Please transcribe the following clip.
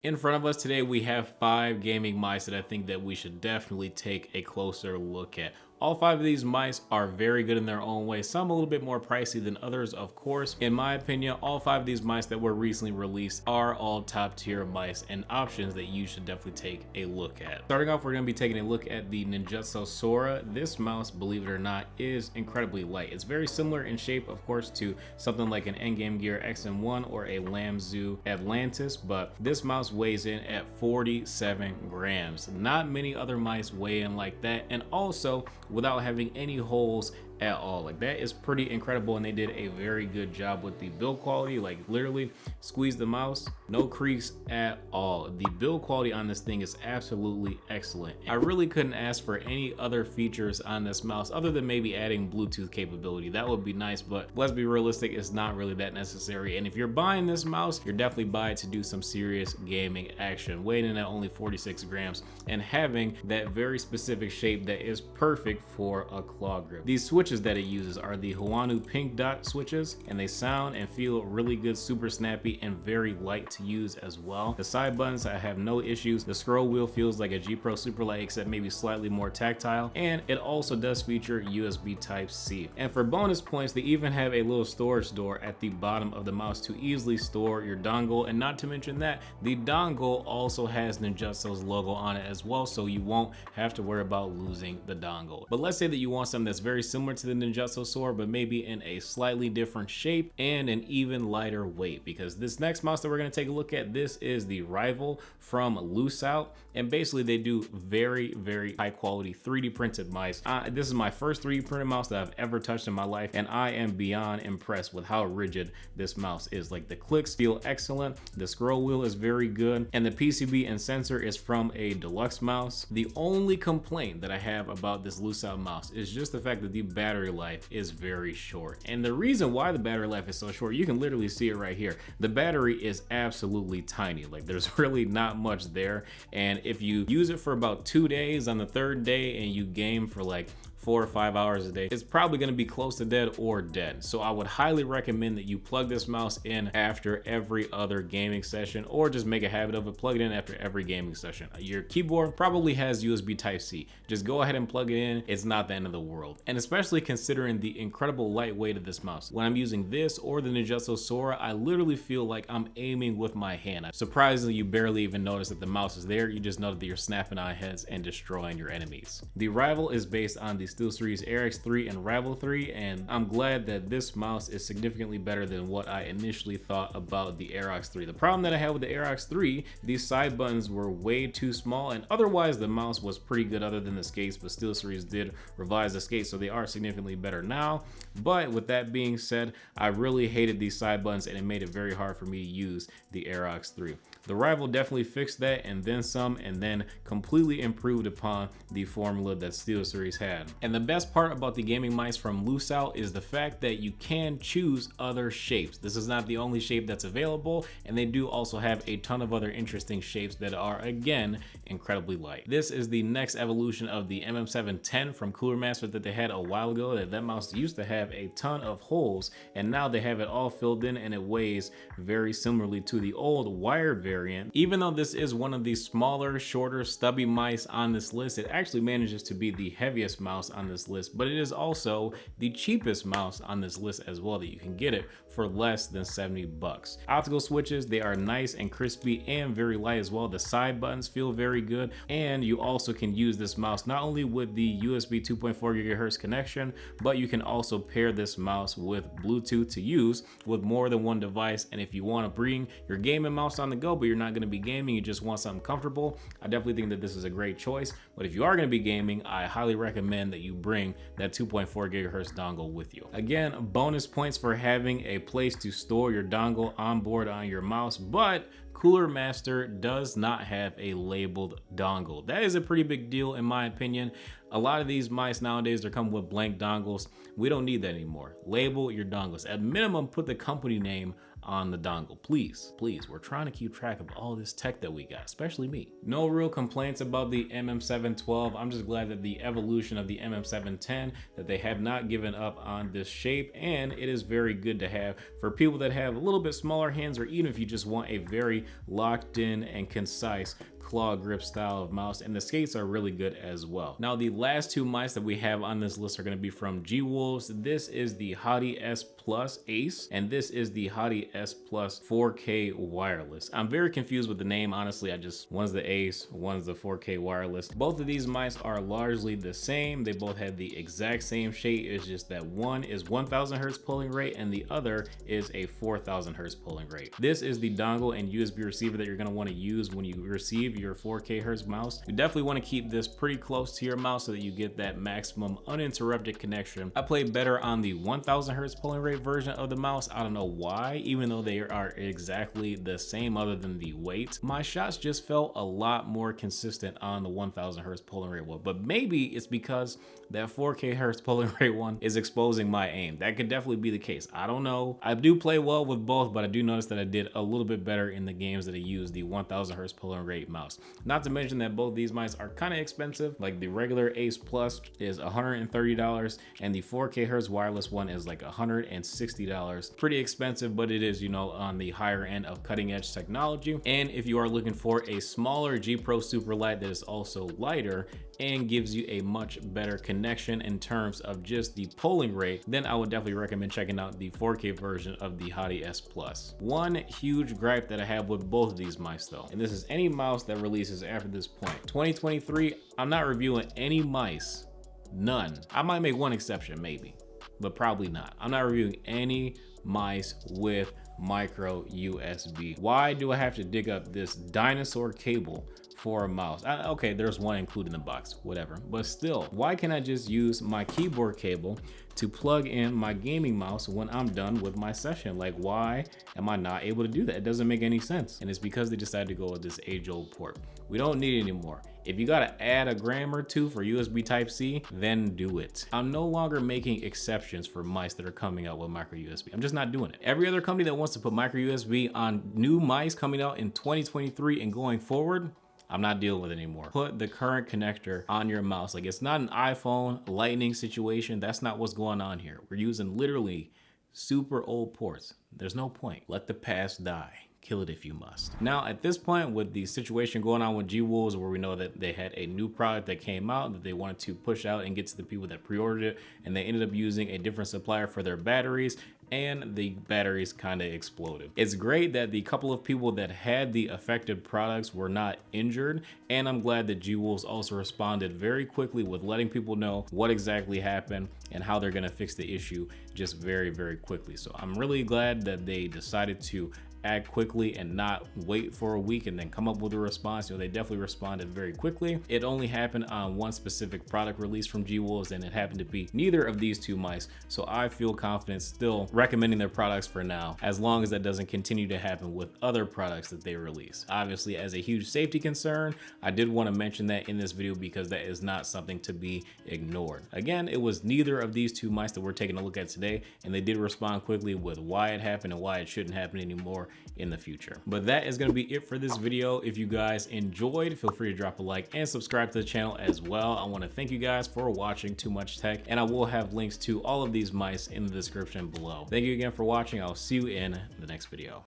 In front of us today, we have 5 gaming mice that I think that we should definitely take a closer look at. All 5 of these mice are very good in their own way, some a little bit more pricey than others, of course. In my opinion, all 5 of these mice that were recently released are all top tier mice and options that you should definitely take a look at. Starting off, we're going to be taking a look at the Ninjutso Sora. This mouse, believe it or not, is incredibly light. It's very similar in shape, of course, to something like an Endgame Gear XM1 or a Lamzu Atlantis, but this mouse weighs in at 47 grams. Not many other mice weigh in like that, and also without having any holes at all. Like, that is pretty incredible, and they did a very good job with the build quality. Like, literally squeeze the mouse, no creaks at all. The build quality on this thing is absolutely excellent. I really couldn't ask for any other features on this mouse other than maybe adding Bluetooth capability. That would be nice, but let's be realistic, it's not really that necessary. And if you're buying this mouse, you're definitely buying it to do some serious gaming action. Weighing in at only 46 grams and having that very specific shape that is perfect for a claw grip. These switches that it uses are the Huanu pink dot switches, and they sound and feel really good, super snappy, and very light to use as well. The side buttons, I have no issues. The scroll wheel feels like a G Pro Superlight, except maybe slightly more tactile, and it also does feature USB Type-C. And for bonus points, they even have a little storage door at the bottom of the mouse to easily store your dongle, and not to mention that the dongle also has Ninjutso's logo on it as well, so you won't have to worry about losing the dongle. But let's say that you want something that's very similar to the Ninjutso Sora, but maybe in a slightly different shape and an even lighter weight, because this next mouse that we're going to take a look at, this is the Rival from Luce Out, and basically they do very high quality 3D printed mice. This is my first 3D printed mouse that I've ever touched in my life, and I am beyond impressed with how rigid this mouse is. Like, the clicks feel excellent, the scroll wheel is very good, and the PCB and sensor is from a deluxe mouse. The only complaint that I have about this Luce Out mouse is just the fact that the battery life is very short. And the reason why the battery life is so short, you can literally see it right here. The battery is absolutely tiny. Like, there's really not much there. And if you use it for about 2 days, on the 3rd day and you game for like 4 or 5 hours a day, it's probably going to be close to dead or dead. So I would highly recommend that you plug this mouse in after every other gaming session, or just make a habit of it, plug it in after every gaming session. Your keyboard probably has USB Type-C. Just go ahead and plug it in. It's not the end of the world. And especially considering the incredible lightweight of this mouse. When I'm using this or the Ninjutso Sora, I literally feel like I'm aiming with my hand. Surprisingly, you barely even notice that the mouse is there. You just know that you're snapping on heads and destroying your enemies. The Rival is based on the SteelSeries RX3 and Rival 3, and I'm glad that this mouse is significantly better than what I initially thought about the RX3. The problem that I had with the RX3, these side buttons were way too small, and otherwise the mouse was pretty good other than the skates, but SteelSeries did revise the skates, so they are significantly better now. But with that being said, I really hated these side buttons, and it made it very hard for me to use the RX3. The Rival definitely fixed that and then some, and then completely improved upon the formula that SteelSeries had. And the best part about the gaming mice from Luce Out is the fact that you can choose other shapes. This is not the only shape that's available, and they do also have a ton of other interesting shapes that are, again, incredibly light. This is the next evolution of the MM710 from Cooler Master that they had a while ago. That mouse used to have a ton of holes, and now they have it all filled in, and it weighs very similarly to the old wired variant. Even though this is one of the smaller, shorter, stubby mice on this list, it actually manages to be the heaviest mouse on this list, but it is also the cheapest mouse on this list as well, that you can get it for less than 70 bucks. Optical switches, they are nice and crispy and very light as well. The side buttons feel very good, and you also can use this mouse not only with the USB 2.4 gigahertz connection, but you can also pair this mouse with Bluetooth to use with more than one device. And if you want to bring your gaming mouse on the go, but you're not going to be gaming, you just want something comfortable, I definitely think that this is a great choice. But if you are going to be gaming, I highly recommend that you bring that 2.4 gigahertz dongle with you. Again, bonus points for having a place to store your dongle on board on your mouse, but Cooler Master does not have a labeled dongle. That is a pretty big deal in my opinion. A lot of these mice nowadays, they're coming with blank dongles. We don't need that anymore. Label your dongles. At minimum, put the company name on the dongle. Please, please, we're trying to keep track of all this tech that we got, especially me. No real complaints about the MM712. I'm just glad that the evolution of the MM710, that they have not given up on this shape, and it is very good to have for people that have a little bit smaller hands, or even if you just want a very locked in and concise claw grip style of mouse, and the skates are really good as well. Now the last two mice that we have on this list are going to be from G-Wolves. This is the Hati-S Plus Ace, and this is the Hati-S Plus 4K wireless. I'm very confused with the name, honestly. One's the Ace, one's the 4K wireless. Both of these mice are largely the same. They both have the exact same shape. It's just that one is 1000 hertz polling rate and the other is a 4000 hertz polling rate. This is the dongle and USB receiver that you're going to want to use when you receive your 4K hertz mouse. You definitely want to keep this pretty close to your mouse so that you get that maximum uninterrupted connection. I play better on the 1000 hertz polling rate version of the mouse. I don't know why, even though they are exactly the same other than the weight. My shots just felt a lot more consistent on the 1000 hertz polling rate one, but maybe it's because that 4K hertz polling rate one is exposing my aim. That could definitely be the case. I don't know. I do play well with both, but I do notice that I did a little bit better in the games that I use the 1000 hertz polling rate mouse. Not to mention that both these mice are kind of expensive. Like the regular Ace Plus is $130 and the 4K hertz wireless one is like $160. Pretty expensive, but it is, you know, on the higher end of cutting edge technology. And if you are looking for a smaller G Pro Super Light that is also lighter and gives you a much better connection in terms of just the polling rate, then I would definitely recommend checking out the 4K version of the Hati-S Plus. One huge gripe that I have with both of these mice though, and this is any mouse that releases after this point. 2023, I'm not reviewing any mice, none. I might make one exception maybe, but probably not. I'm not reviewing any mice with micro USB. Why do I have to dig up this dinosaur cable for a mouse? Okay, there's one included in the box, whatever, but still, why can't I just use my keyboard cable to plug in my gaming mouse when I'm done with my session? Like, why am I not able to do that? It doesn't make any sense. And it's because they decided to go with this age-old port. We don't need it anymore. If you gotta add a gram or two for USB Type-C, then do it. I'm no longer making exceptions for mice that are coming out with micro USB. I'm just not doing it. Every other company that wants to put micro USB on new mice coming out in 2023 and going forward, I'm not dealing with it anymore. Put the current connector on your mouse. Like, it's not an iPhone Lightning situation. That's not what's going on here. We're using literally super old ports. There's no point. Let the past die. Kill it if you must. Now, at this point, with the situation going on with G-Wolves, where we know that they had a new product that came out that they wanted to push out and get to the people that pre-ordered it, and they ended up using a different supplier for their batteries, and the batteries kind of exploded. It's great that the couple of people that had the affected products were not injured, and I'm glad that G-Wolves also responded very quickly with letting people know what exactly happened and how they're gonna fix the issue just very, very quickly. So I'm really glad that they decided to act quickly and not wait for a week and then come up with a response. You know, they definitely responded very quickly. It only happened on one specific product release from G-Wolves, and it happened to be neither of these two mice. So I feel confident still recommending their products for now, as long as that doesn't continue to happen with other products that they release. Obviously, as a huge safety concern, I did want to mention that in this video because that is not something to be ignored. Again, it was neither of these two mice that we're taking a look at today, and they did respond quickly with why it happened and why it shouldn't happen anymore in the future. But that is going to be it for this video. If you guys enjoyed, feel free to drop a like and subscribe to the channel as well. I want to thank you guys for watching Too Much Tech, and I will have links to all of these mice in the description below. Thank you again for watching. I'll see you in the next video.